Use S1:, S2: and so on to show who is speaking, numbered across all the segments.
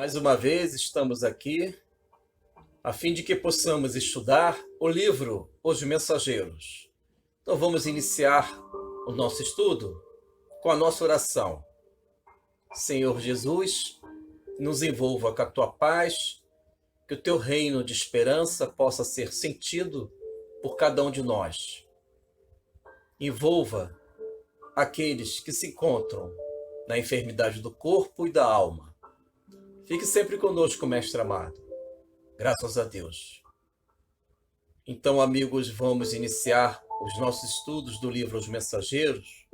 S1: Mais uma vez estamos aqui a fim de que possamos estudar o livro Os Mensageiros. Então vamos iniciar o nosso estudo com a nossa oração. Senhor Jesus, nos envolva com a tua paz, que o teu reino de esperança possa ser sentido por cada um de nós. Envolva aqueles que se encontram na enfermidade do corpo e da alma. Fique sempre conosco, Mestre amado. Graças a Deus. Então, amigos, vamos iniciar os nossos estudos do livro Os Mensageiros.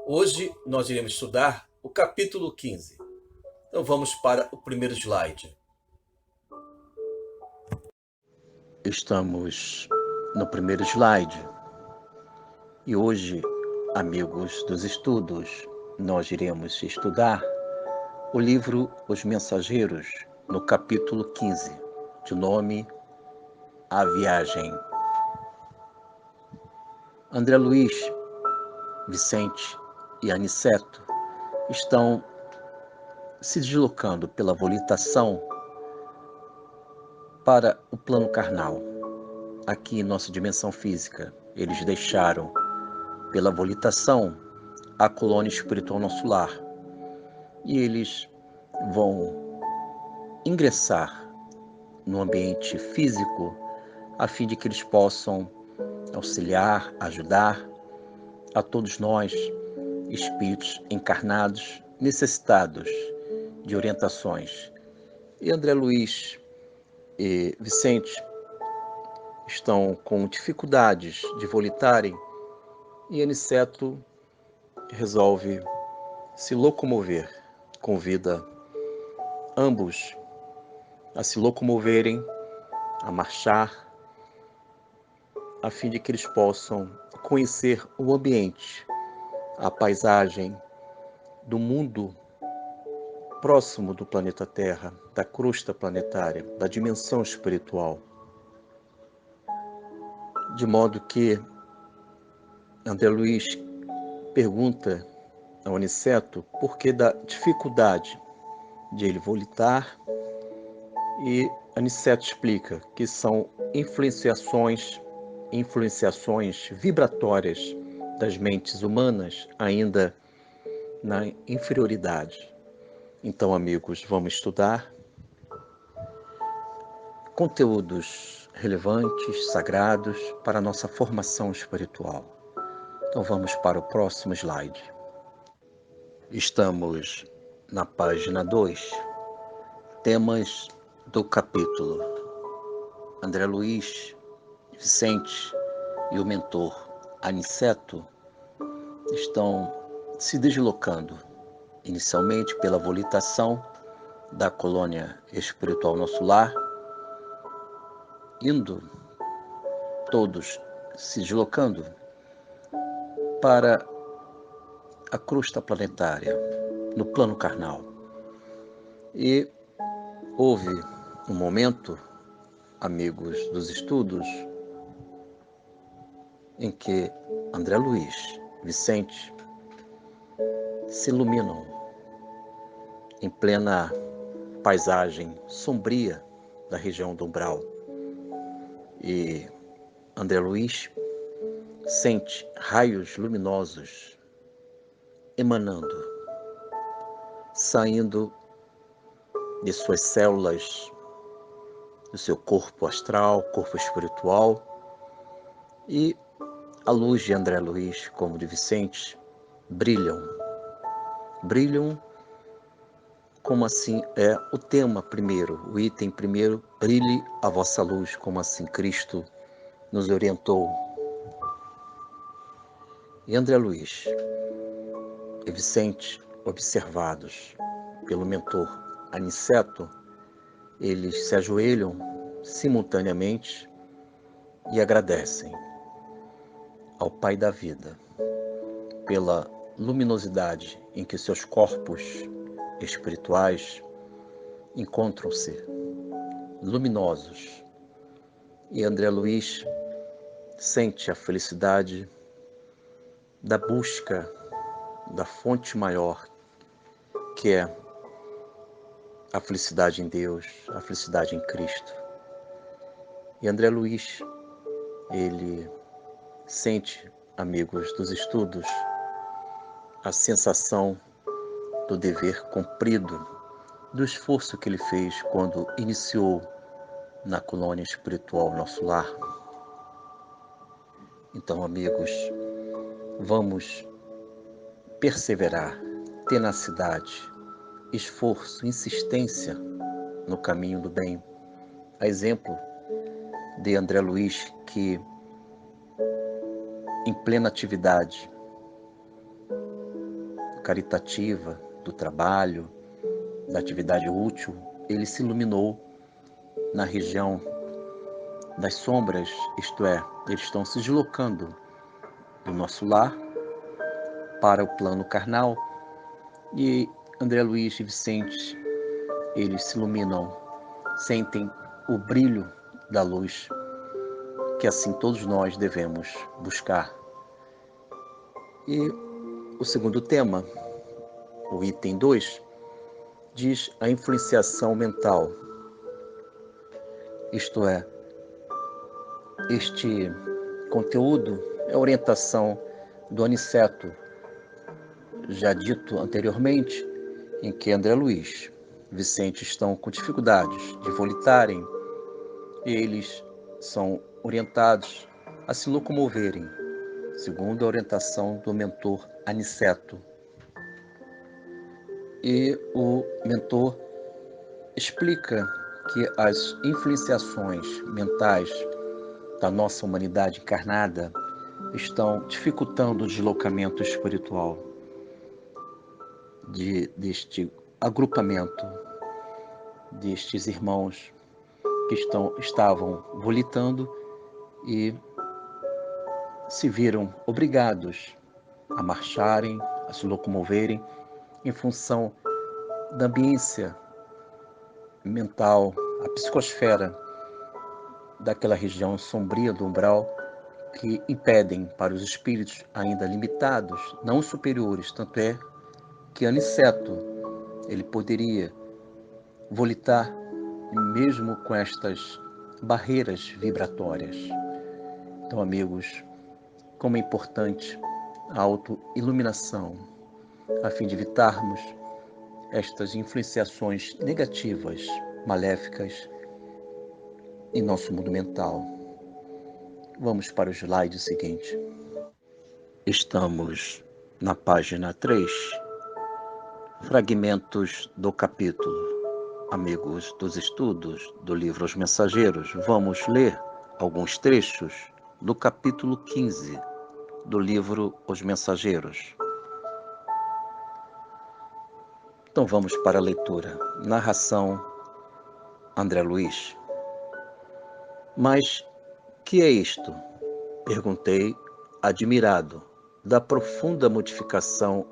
S1: Hoje nós iremos estudar o capítulo 15. Então vamos para o primeiro slide.
S2: Estamos no primeiro slide. E hoje, amigos dos estudos, nós iremos estudar o livro Os Mensageiros, no capítulo 15, de nome A Viagem. André Luiz, Vicente e Aniceto estão se deslocando pela volitação para o plano carnal. Aqui em nossa dimensão física, eles deixaram pela volitação a colônia espiritual nosso lar. E eles vão ingressar no ambiente físico a fim de que eles possam auxiliar, ajudar a todos nós, espíritos encarnados, necessitados de orientações. E André Luiz e Vicente estão com dificuldades de volitarem e Aniceto resolve se locomover. Convida ambos a se locomoverem, a marchar, a fim de que eles possam conhecer o ambiente, a paisagem do mundo próximo do planeta Terra, da crosta planetária, da dimensão espiritual. De modo que André Luiz pergunta ao Aniceto por que da dificuldade de ele volitar, e Aniceto explica que são influenciações vibratórias das mentes humanas ainda na inferioridade. Então, amigos, vamos estudar conteúdos relevantes, sagrados para a nossa formação espiritual. Então vamos para o próximo slide. Estamos na página 2, temas do capítulo. André Luiz, Vicente e o mentor Aniceto estão se deslocando, inicialmente pela volitação da colônia espiritual nosso lar, indo todos se deslocando para a crosta planetária, no plano carnal. E houve um momento, amigos dos estudos, em que André Luiz, Vicente, se iluminam em plena paisagem sombria da região do umbral. E André Luiz sente raios luminosos emanando, saindo de suas células, do seu corpo astral, corpo espiritual, e a luz de André Luiz, como de Vicente, brilham como assim é o tema primeiro, o item primeiro, brilhe a vossa luz, como assim Cristo nos orientou. E André Luiz e Vicente, observados pelo mentor Aniceto, eles se ajoelham simultaneamente e agradecem ao Pai da Vida pela luminosidade em que seus corpos espirituais encontram-se luminosos. E André Luiz sente a felicidade da busca da fonte maior, que é a felicidade em Deus, a felicidade em Cristo. E André Luiz, ele sente, amigos dos estudos, a sensação do dever cumprido, do esforço que ele fez quando iniciou na colônia espiritual Nosso Lar. Então, amigos, vamos perseverar, tenacidade, esforço, insistência no caminho do bem. A exemplo de André Luiz, que em plena atividade caritativa, do trabalho, da atividade útil, ele se iluminou na região das sombras, isto é, eles estão se deslocando do nosso lar para o plano carnal, e André Luiz e Vicente, eles se iluminam, sentem o brilho da luz, que assim todos nós devemos buscar. E o segundo tema, o item 2, diz a influenciação mental. Isto é, este conteúdo é a orientação do Aniceto, já dito anteriormente, em que André Luiz e Vicente estão com dificuldades de volitarem, e eles são orientados a se locomoverem, segundo a orientação do mentor Aniceto. E o mentor explica que as influenciações mentais da nossa humanidade encarnada estão dificultando o deslocamento espiritual deste agrupamento, destes irmãos que estavam volitando e se viram obrigados a marcharem, a se locomoverem em função da ambiência mental, a psicosfera daquela região sombria do umbral, que impedem para os espíritos ainda limitados, não superiores. Tanto é que Aniceto, ele poderia volitar mesmo com estas barreiras vibratórias. Então, amigos, como é importante a autoiluminação, a fim de evitarmos estas influenciações negativas, maléficas, em nosso mundo mental. Vamos para o slide seguinte. Estamos na página 3, fragmentos do capítulo. Amigos dos estudos do livro Os Mensageiros, vamos ler alguns trechos do capítulo 15 do livro Os Mensageiros. Então vamos para a leitura. Narração André Luiz. Mas que é isto? Perguntei, admirado da profunda modificação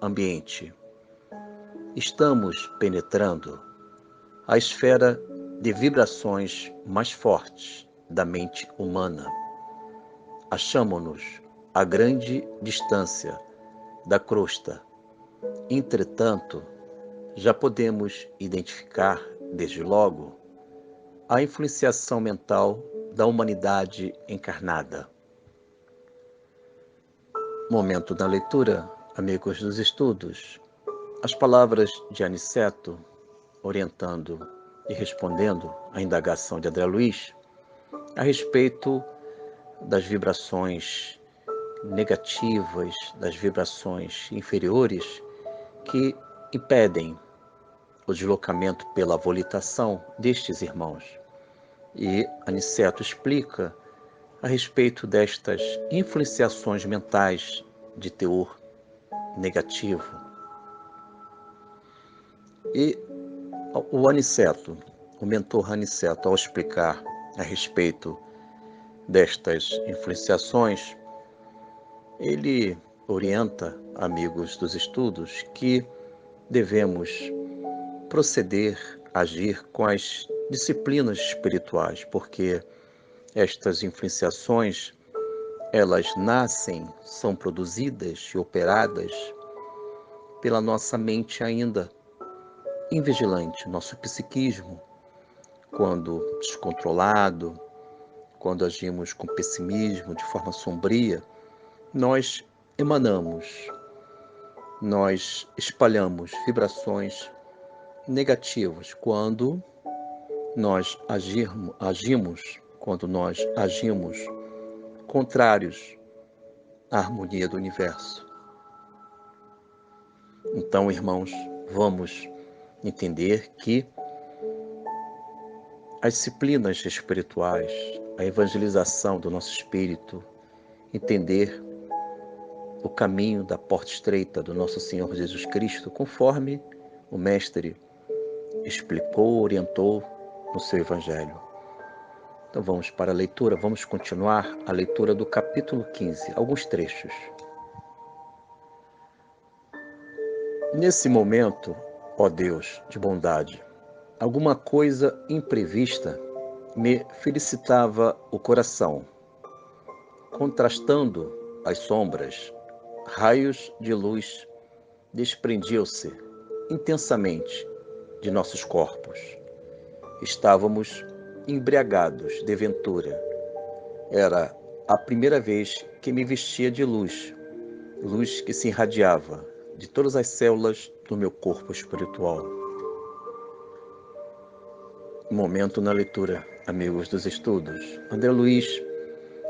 S2: ambiente. Estamos penetrando a esfera de vibrações mais fortes da mente humana. Achamo-nos a grande distância da crosta. Entretanto, já podemos identificar, desde logo, a influenciação mental da humanidade encarnada. Momento da leitura, amigos dos estudos. As palavras de Aniceto, orientando e respondendo à indagação de André Luiz a respeito das vibrações negativas, das vibrações inferiores que impedem o deslocamento pela volitação destes irmãos. E Aniceto explica a respeito destas influenciações mentais de teor negativo. E o Aniceto, o mentor Aniceto, ao explicar a respeito destas influenciações, ele orienta, amigos dos estudos, que devemos proceder, agir com as disciplinas espirituais, porque estas influenciações, elas nascem, são produzidas e operadas pela nossa mente ainda invigilante, nosso psiquismo, quando descontrolado, quando agimos com pessimismo, de forma sombria, nós emanamos, nós espalhamos vibrações negativas. Quando nós agimos contrários à harmonia do universo. Então, irmãos, vamos entender que as disciplinas espirituais, a evangelização do nosso espírito, entender o caminho da porta estreita do nosso Senhor Jesus Cristo, conforme o Mestre explicou, orientou no seu Evangelho. Então vamos para a leitura, vamos continuar a leitura do capítulo 15, alguns trechos. Nesse momento, ó Deus de bondade, alguma coisa imprevista me felicitava o coração, contrastando as sombras, raios de luz desprendiam-se intensamente de nossos corpos. Estávamos embriagados de ventura. Era a primeira vez que me vestia de luz, luz que se irradiava de todas as células do meu corpo espiritual. Momento na leitura, amigos dos estudos. André Luiz,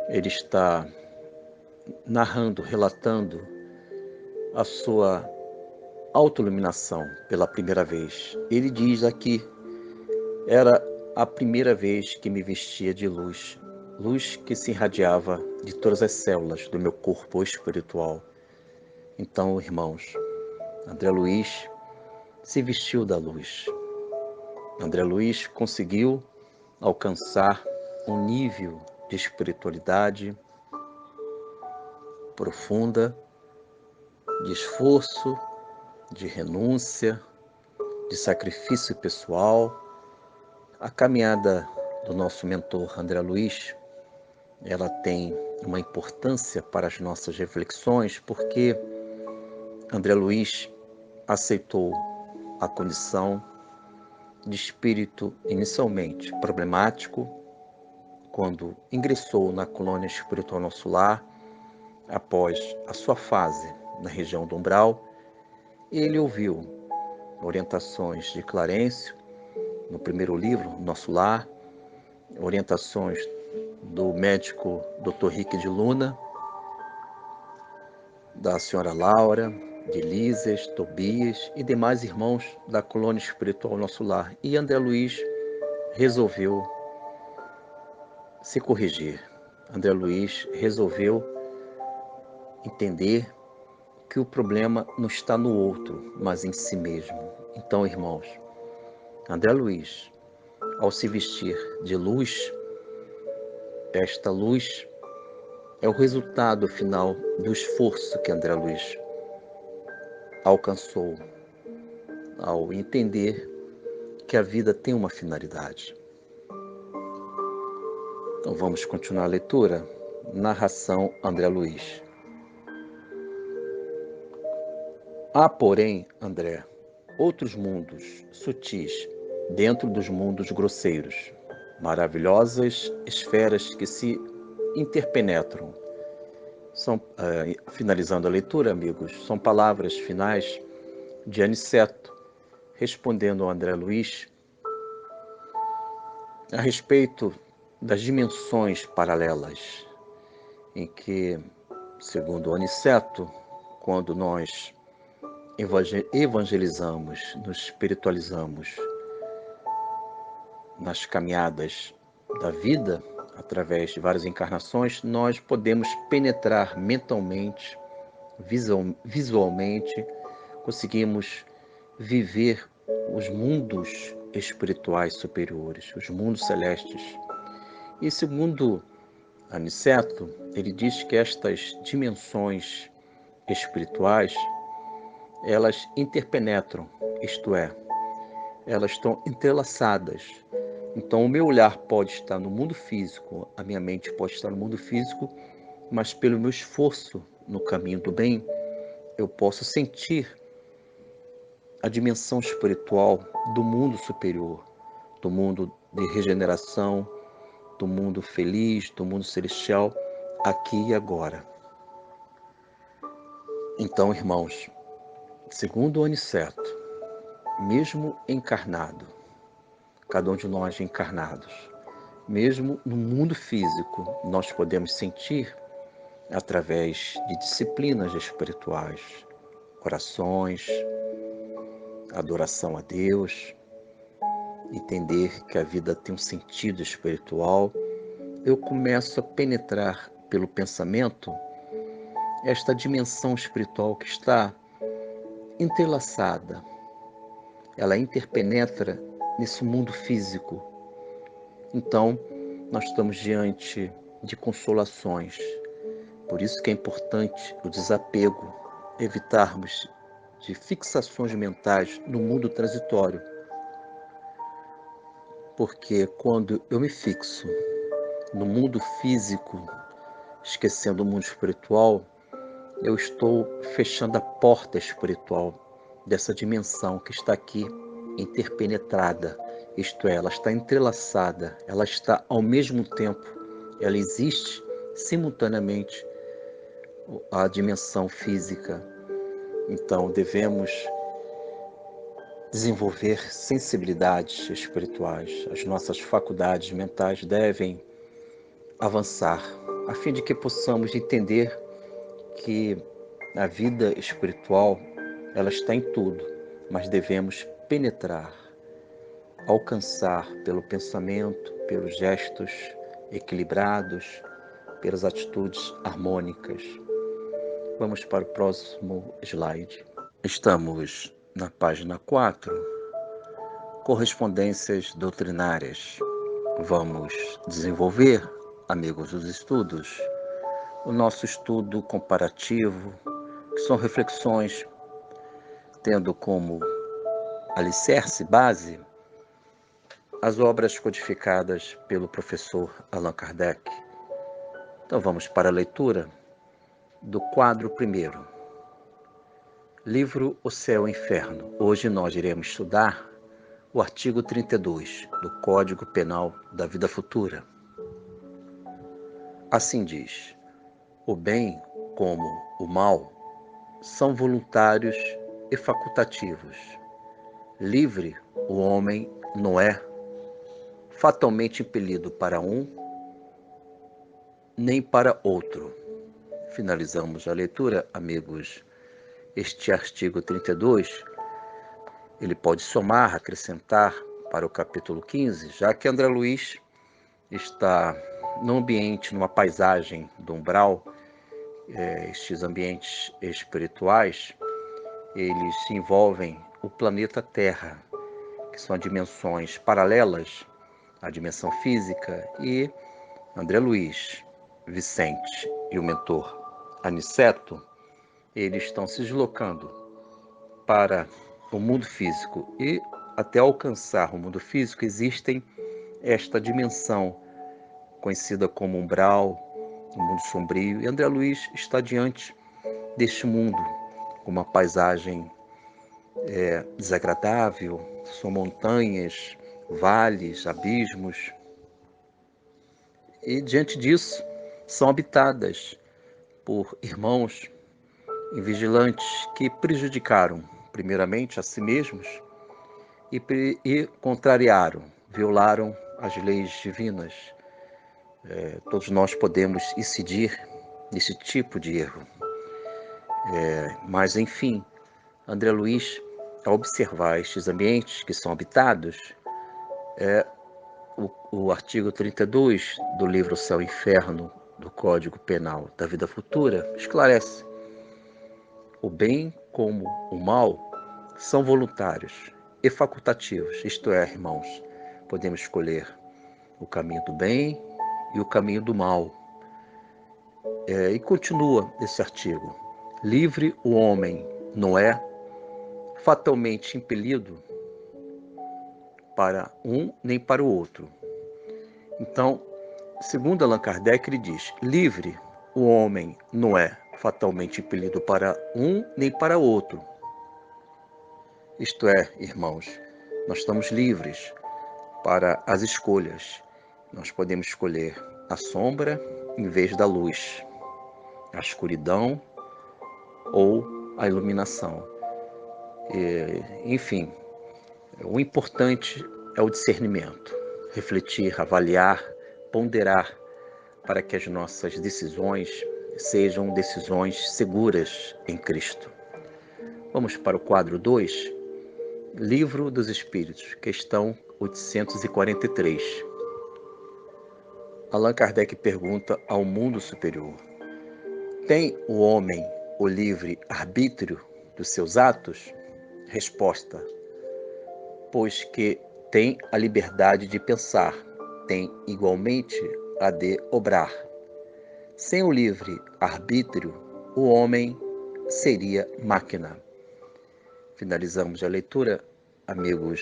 S2: ele está narrando, relatando a sua autoiluminação pela primeira vez. Ele diz aqui, era a primeira vez que me vestia de luz, luz que se irradiava de todas as células do meu corpo espiritual. Então, irmãos, André Luiz se vestiu da luz. André Luiz conseguiu alcançar um nível de espiritualidade profunda, de esforço, de renúncia, de sacrifício pessoal. A caminhada do nosso mentor André Luiz, ela tem uma importância para as nossas reflexões, porque André Luiz aceitou a condição de espírito inicialmente problemático, quando ingressou na colônia espiritual Nosso Lar, após a sua fase na região do umbral. Ele ouviu orientações de Clarencio, no primeiro livro, Nosso Lar, orientações do médico Dr. Rick de Luna, da senhora Laura, de Lísias, Tobias e demais irmãos da colônia espiritual Nosso Lar. E André Luiz resolveu se corrigir. André Luiz resolveu entender que o problema não está no outro, mas em si mesmo. Então, irmãos, André Luiz, ao se vestir de luz, esta luz é o resultado final do esforço que André Luiz alcançou ao entender que a vida tem uma finalidade. Então vamos continuar a leitura. Narração André Luiz. Há, porém, André, outros mundos sutis dentro dos mundos grosseiros, maravilhosas esferas que se interpenetram. Finalizando a leitura, amigos, são palavras finais de Aniceto, respondendo ao André Luiz a respeito das dimensões paralelas, em que, segundo Aniceto, quando nós evangelizamos, nos espiritualizamos nas caminhadas da vida, através de várias encarnações, nós podemos penetrar mentalmente, visualmente, conseguimos viver os mundos espirituais superiores, os mundos celestes. E segundo Aniceto, ele diz que estas dimensões espirituais, elas interpenetram, isto é, elas estão entrelaçadas. Então o meu olhar pode estar no mundo físico, a minha mente pode estar no mundo físico, mas pelo meu esforço no caminho do bem, eu posso sentir a dimensão espiritual do mundo superior, do mundo de regeneração, do mundo feliz, do mundo celestial, aqui e agora. Então, irmãos, segundo o Aniceto, mesmo encarnado, cada um de nós encarnados, mesmo no mundo físico, nós podemos sentir através de disciplinas espirituais, orações, adoração a Deus, entender que a vida tem um sentido espiritual. Eu começo a penetrar pelo pensamento esta dimensão espiritual que está entrelaçada. Ela interpenetra nesse mundo físico. Então, nós estamos diante de consolações. Por isso que é importante o desapego, evitarmos de fixações mentais no mundo transitório. Porque quando eu me fixo no mundo físico, esquecendo o mundo espiritual, eu estou fechando a porta espiritual dessa dimensão que está aqui interpenetrada, isto é, ela está entrelaçada, ela está ao mesmo tempo, ela existe simultaneamente a dimensão física. Então devemos desenvolver sensibilidades espirituais, as nossas faculdades mentais devem avançar, a fim de que possamos entender que a vida espiritual, ela está em tudo, mas devemos penetrar, alcançar pelo pensamento, pelos gestos equilibrados, pelas atitudes harmônicas. Vamos para o próximo slide. Estamos na página 4, correspondências doutrinárias. Vamos desenvolver, amigos dos estudos, o nosso estudo comparativo, que são reflexões tendo como alicerce, base, as obras codificadas pelo professor Allan Kardec. Então vamos para a leitura do quadro primeiro. Livro O Céu e o Inferno. Hoje nós iremos estudar o artigo 32 do Código Penal da Vida Futura. Assim diz: o bem como o mal são voluntários e facultativos. Livre o homem não é fatalmente impelido para um nem para outro. Finalizamos a leitura, amigos. Este artigo 32, ele pode somar, acrescentar para o capítulo 15, já que André Luiz está num ambiente, numa paisagem do umbral, estes ambientes espirituais, eles envolvem o planeta Terra, que são dimensões paralelas à dimensão física, e André Luiz, Vicente e o mentor Aniceto, eles estão se deslocando para o mundo físico, e até alcançar o mundo físico existem esta dimensão conhecida como umbral, o mundo sombrio, e André Luiz está diante deste mundo, com uma paisagem desagradável, são montanhas, vales, abismos, e diante disso são habitadas por irmãos invigilantes que prejudicaram primeiramente a si mesmos e contrariaram, violaram as leis divinas. Todos nós podemos incidir nesse tipo de erro. Mas, enfim, André Luiz, ao observar estes ambientes que são habitados, o artigo 32 do livro Céu e Inferno do Código Penal da Vida Futura esclarece: o bem como o mal são voluntários e facultativos, isto é, irmãos, podemos escolher o caminho do bem e o caminho do mal. E continua esse artigo: livre o homem não é fatalmente impelido para um nem para o outro. Então, segundo Allan Kardec, ele diz: livre o homem não é fatalmente impelido para um nem para outro. Isto é, irmãos, nós estamos livres para as escolhas. Nós podemos escolher a sombra em vez da luz, a escuridão ou a iluminação. Enfim, o importante é o discernimento, refletir, avaliar, ponderar, para que as nossas decisões sejam decisões seguras em Cristo. Vamos para o quadro 2, Livro dos Espíritos, questão 843. Allan Kardec pergunta ao mundo superior: tem o homem o livre arbítrio dos seus atos? Resposta: pois que tem a liberdade de pensar, tem igualmente a de obrar. Sem o livre arbítrio, o homem seria máquina. Finalizamos a leitura, amigos,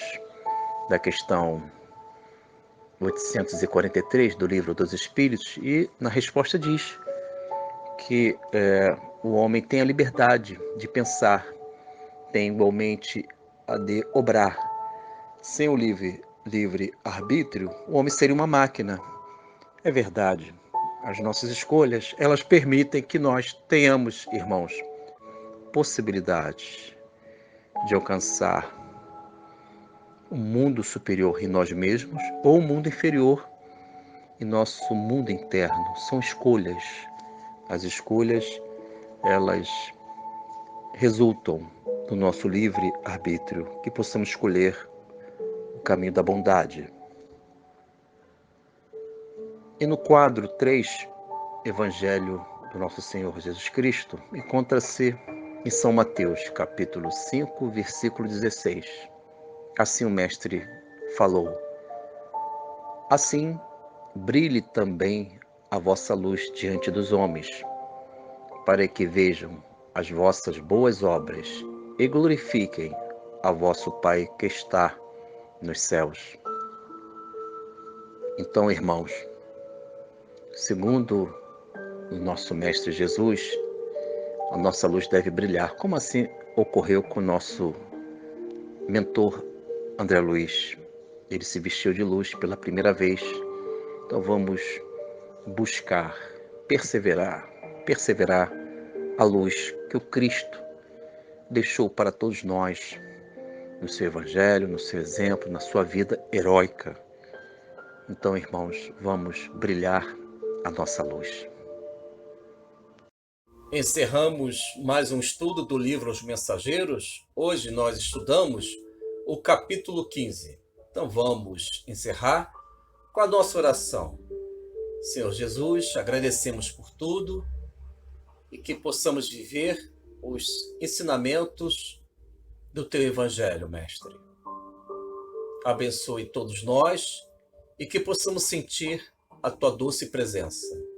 S2: da questão 843 do Livro dos Espíritos, e na resposta diz que o homem tem a liberdade de pensar, tem igualmente a de obrar. Sem o livre arbítrio, o homem seria uma máquina. É verdade. As nossas escolhas, elas permitem que nós tenhamos, irmãos, possibilidades de alcançar um mundo superior em nós mesmos ou um mundo inferior em nosso mundo interno. São escolhas. As escolhas, elas resultam do nosso livre arbítrio, que possamos escolher o caminho da bondade. E no quadro 3, Evangelho do Nosso Senhor Jesus Cristo, encontra-se em São Mateus, capítulo 5, versículo 16. Assim o Mestre falou: assim brilhe também a vossa luz diante dos homens, para que vejam as vossas boas obras e glorifiquem a vosso Pai que está nos céus. Então, irmãos, segundo o nosso Mestre Jesus, a nossa luz deve brilhar, como assim ocorreu com o nosso mentor André Luiz. Ele se vestiu de luz pela primeira vez. Então vamos buscar, perseverar a luz que o Cristo deixou para todos nós, no seu Evangelho, no seu exemplo, na sua vida heróica. Então, irmãos, vamos brilhar a nossa luz.
S1: Encerramos mais um estudo do livro Os Mensageiros. Hoje nós estudamos o capítulo 15. Então vamos encerrar com a nossa oração. Senhor Jesus, agradecemos por tudo e que possamos viver os ensinamentos do Teu Evangelho, Mestre. Abençoe todos nós e que possamos sentir a Tua doce presença.